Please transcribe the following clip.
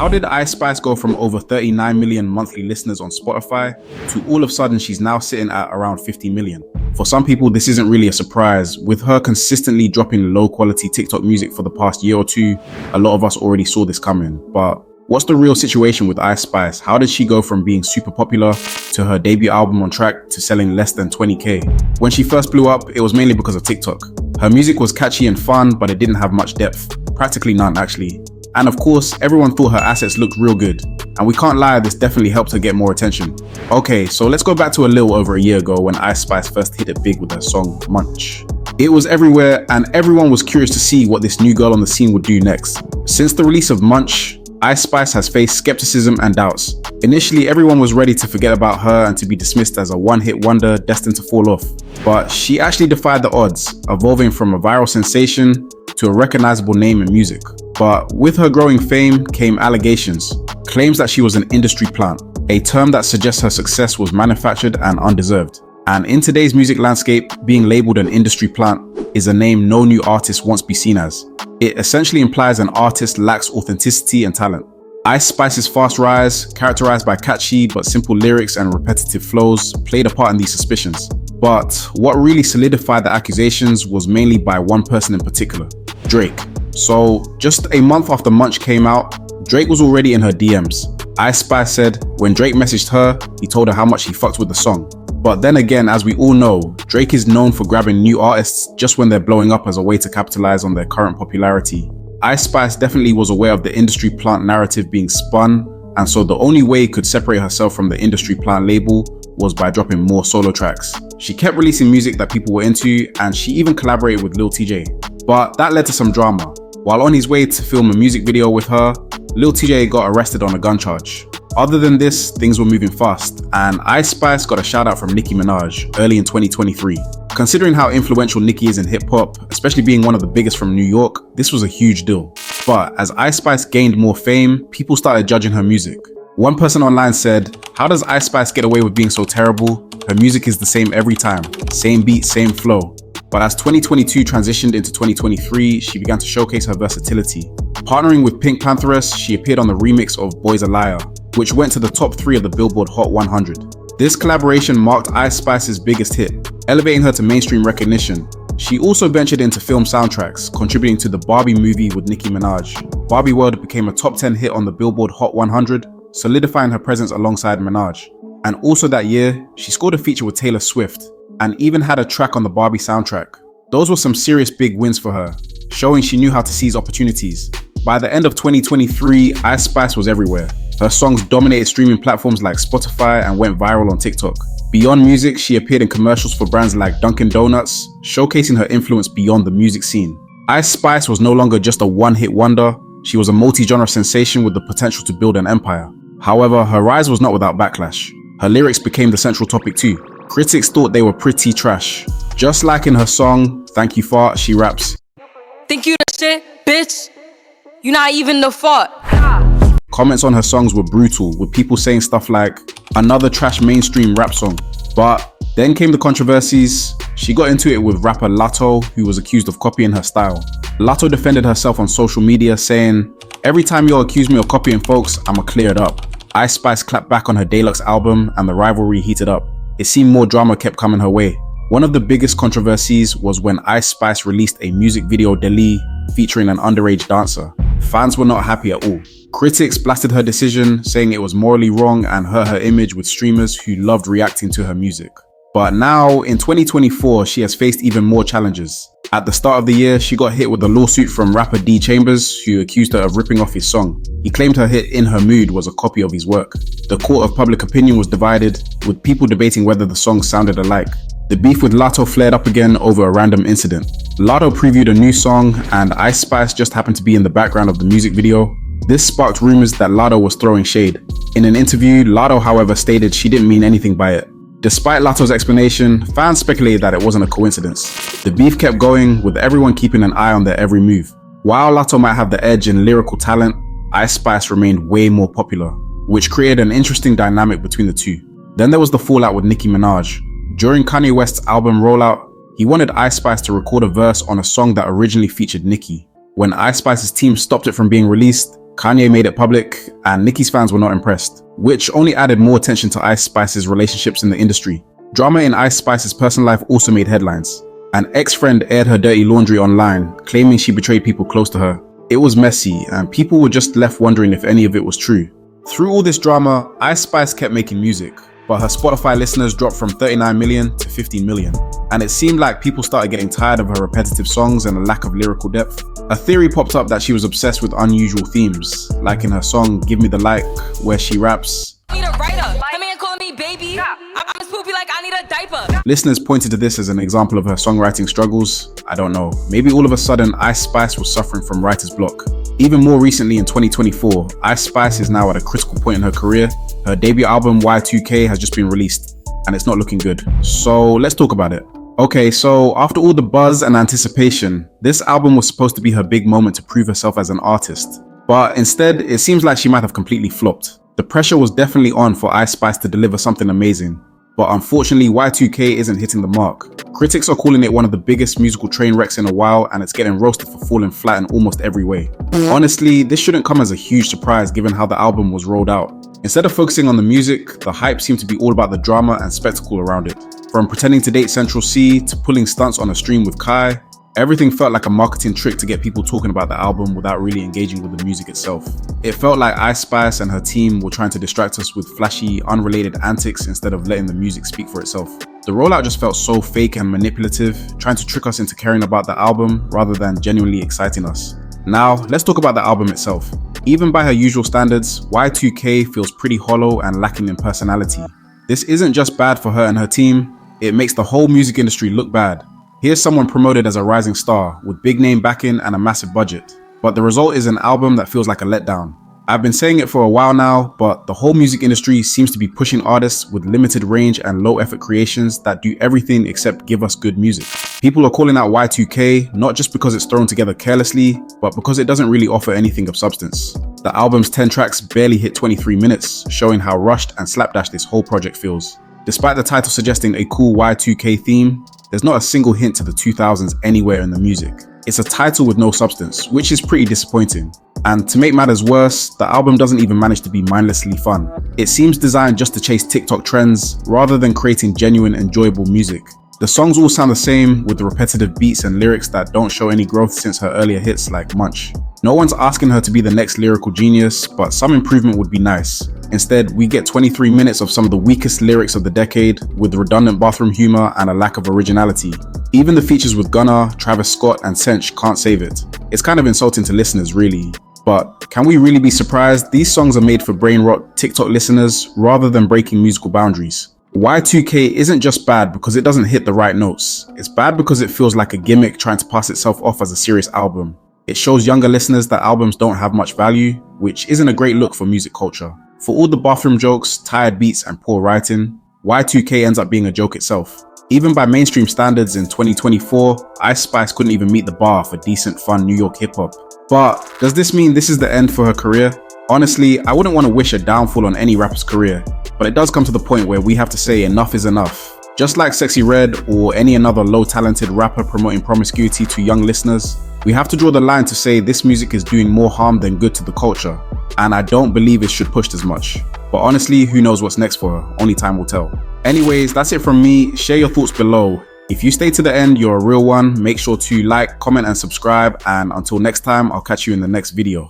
How did Ice Spice go from over 39 million monthly listeners on Spotify to all of a sudden she's now sitting at around 50 million? For some people, this isn't really a surprise. With her consistently dropping low quality TikTok music for the past year or two, a lot of us already saw this coming. But what's the real situation with Ice Spice? How did she go from being super popular to her debut album on track to selling less than 20k? When she first blew up, it was mainly because of TikTok. Her music was catchy and fun, but it didn't have much depth. Practically none, actually. And of course, everyone thought her assets looked real good. And we can't lie, this definitely helped her get more attention. Okay, so let's go back to a little over a year ago when Ice Spice first hit it big with her song, Munch. It was everywhere and everyone was curious to see what this new girl on the scene would do next. Since the release of Munch, Ice Spice has faced skepticism and doubts. Initially, everyone was ready to forget about her and to be dismissed as a one-hit wonder destined to fall off. But she actually defied the odds, evolving from a viral sensation to a recognizable name in music. But with her growing fame came allegations, claims that she was an industry plant, a term that suggests her success was manufactured and undeserved. And in today's music landscape, being labeled an industry plant is a name no new artist wants to be seen as. It essentially implies an artist lacks authenticity and talent. Ice Spice's fast rise, characterized by catchy but simple lyrics and repetitive flows, played a part in these suspicions. But what really solidified the accusations was mainly by one person in particular, Drake. So just a month after Munch came out, Drake was already in her DMs. Ice Spice said when Drake messaged her, he told her how much he fucked with the song. But then again, as we all know, Drake is known for grabbing new artists just when they're blowing up as a way to capitalize on their current popularity. Ice Spice definitely was aware of the industry plant narrative being spun, and so the only way it could separate herself from the industry plant label was by dropping more solo tracks. She kept releasing music that people were into, and she even collaborated with Lil TJ. But that led to some drama. While on his way to film a music video with her, Lil TJ got arrested on a gun charge. Other than this, things were moving fast, and Ice Spice got a shout out from Nicki Minaj early in 2023. Considering how influential Nicki is in hip hop, especially being one of the biggest from New York, this was a huge deal. But as Ice Spice gained more fame, people started judging her music. One person online said, "How does Ice Spice get away with being so terrible? Her music is the same every time, same beat, same flow." But as 2022 transitioned into 2023, she began to showcase her versatility. Partnering with Pink Pantheress, she appeared on the remix of Boy's a Liar, which went to the top 3 of the Billboard Hot 100. This collaboration marked Ice Spice's biggest hit, elevating her to mainstream recognition. She also ventured into film soundtracks, contributing to the Barbie movie with Nicki Minaj. Barbie World became a top 10 hit on the Billboard Hot 100, solidifying her presence alongside Minaj. And also that year, she scored a feature with Taylor Swift, and even had a track on the Barbie soundtrack. Those were some serious big wins for her, showing she knew how to seize opportunities. By the end of 2023, Ice Spice was everywhere. Her songs dominated streaming platforms like Spotify and went viral on TikTok. Beyond music, she appeared in commercials for brands like Dunkin' Donuts, showcasing her influence beyond the music scene. Ice Spice was no longer just a one-hit wonder, she was a multi-genre sensation with the potential to build an empire. However, her rise was not without backlash. Her lyrics became the central topic too. Critics thought they were pretty trash. Just like in her song, Thank You Fart, she raps, "Think you the shit, bitch? You not even the fart." Comments on her songs were brutal, with people saying stuff like, "Another trash mainstream rap song." But then came the controversies. She got into it with rapper Latto, who was accused of copying her style. Latto defended herself on social media, saying, "Every time you'll accuse me of copying folks, I'ma clear it up." Ice Spice clapped back on her Deluxe album, and the rivalry heated up. It seemed more drama kept coming her way. One of the biggest controversies was when Ice Spice released a music video Deli featuring an underage dancer. Fans were not happy at all. Critics blasted her decision, saying it was morally wrong and hurt her image with streamers who loved reacting to her music. But now, in 2024, she has faced even more challenges. At the start of the year, she got hit with a lawsuit from rapper D Chambers, who accused her of ripping off his song. He claimed her hit In Her Mood was a copy of his work. The court of public opinion was divided, with people debating whether the songs sounded alike. The beef with Latto flared up again over a random incident. Latto previewed a new song, and Ice Spice just happened to be in the background of the music video. This sparked rumors that Latto was throwing shade. In an interview, Latto, however, stated she didn't mean anything by it. Despite Latto's explanation, fans speculated that it wasn't a coincidence. The beef kept going, with everyone keeping an eye on their every move. While Latto might have the edge in lyrical talent, Ice Spice remained way more popular, which created an interesting dynamic between the two. Then there was the fallout with Nicki Minaj. During Kanye West's album rollout, he wanted Ice Spice to record a verse on a song that originally featured Nicki. When Ice Spice's team stopped it from being released, Kanye made it public, and Nicki's fans were not impressed, which only added more attention to Ice Spice's relationships in the industry. Drama in Ice Spice's personal life also made headlines. An ex-friend aired her dirty laundry online, claiming she betrayed people close to her. It was messy, and people were just left wondering if any of it was true. Through all this drama, Ice Spice kept making music, but her Spotify listeners dropped from 39 million to 15 million. And it seemed like people started getting tired of her repetitive songs and a lack of lyrical depth. A theory popped up that she was obsessed with unusual themes, like in her song Give Me the Like, where she raps, I need a writer. My man calling me baby. I'm as poopy like I need a diaper. Listeners pointed to this as an example of her songwriting struggles. I don't know, maybe all of a sudden Ice Spice was suffering from writer's block. Even more recently in 2024, Ice Spice is now at a critical point in her career. Her debut album Y2K has just been released, and it's not looking good. So let's talk about it. Okay, so after all the buzz and anticipation, this album was supposed to be her big moment to prove herself as an artist. But instead, it seems like she might have completely flopped. The pressure was definitely on for Ice Spice to deliver something amazing. But unfortunately, Y2K isn't hitting the mark. Critics are calling it one of the biggest musical train wrecks in a while, and it's getting roasted for falling flat in almost every way. Honestly, this shouldn't come as a huge surprise given how the album was rolled out. Instead of focusing on the music, the hype seemed to be all about the drama and spectacle around it. From pretending to date Central C to pulling stunts on a stream with Kai, everything felt like a marketing trick to get people talking about the album without really engaging with the music itself. It felt like Ice Spice and her team were trying to distract us with flashy, unrelated antics instead of letting the music speak for itself. The rollout just felt so fake and manipulative, trying to trick us into caring about the album rather than genuinely exciting us. Now, let's talk about the album itself. Even by her usual standards, Y2K feels pretty hollow and lacking in personality. This isn't just bad for her and her team, it makes the whole music industry look bad. Here's someone promoted as a rising star with big name backing and a massive budget, but the result is an album that feels like a letdown. I've been saying it for a while now, but the whole music industry seems to be pushing artists with limited range and low effort creations that do everything except give us good music. People are calling out Y2K not just because it's thrown together carelessly, but because it doesn't really offer anything of substance. The album's 10 tracks barely hit 23 minutes, showing how rushed and slapdash this whole project feels. Despite the title suggesting a cool Y2K theme, there's not a single hint to the 2000s anywhere in the music. It's a title with no substance, which is pretty disappointing. And to make matters worse, the album doesn't even manage to be mindlessly fun. It seems designed just to chase TikTok trends rather than creating genuine, enjoyable music. The songs all sound the same, with repetitive beats and lyrics that don't show any growth since her earlier hits like Munch. No one's asking her to be the next lyrical genius, but some improvement would be nice. Instead, we get 23 minutes of some of the weakest lyrics of the decade, with redundant bathroom humor and a lack of originality. Even the features with Gunna, Travis Scott and Sench can't save it. It's kind of insulting to listeners, really. But can we really be surprised? These songs are made for brain rot TikTok listeners rather than breaking musical boundaries. Y2K isn't just bad because it doesn't hit the right notes. It's bad because it feels like a gimmick trying to pass itself off as a serious album. It shows younger listeners that albums don't have much value, which isn't a great look for music culture. For all the bathroom jokes, tired beats and poor writing, Y2K ends up being a joke itself. Even by mainstream standards in 2024, Ice Spice couldn't even meet the bar for decent, fun New York hip-hop. But does this mean this is the end for her career? Honestly, I wouldn't want to wish a downfall on any rapper's career, but it does come to the point where we have to say enough is enough. Just like Sexy Red or any another low-talented rapper promoting promiscuity to young listeners, we have to draw the line to say this music is doing more harm than good to the culture, and I don't believe it should push as much. But honestly, who knows what's next for her? Only time will tell. Anyways, that's it from me. Share your thoughts below. If you stay to the end, you're a real one. Make sure to like, comment and subscribe, and until next time, I'll catch you in the next video.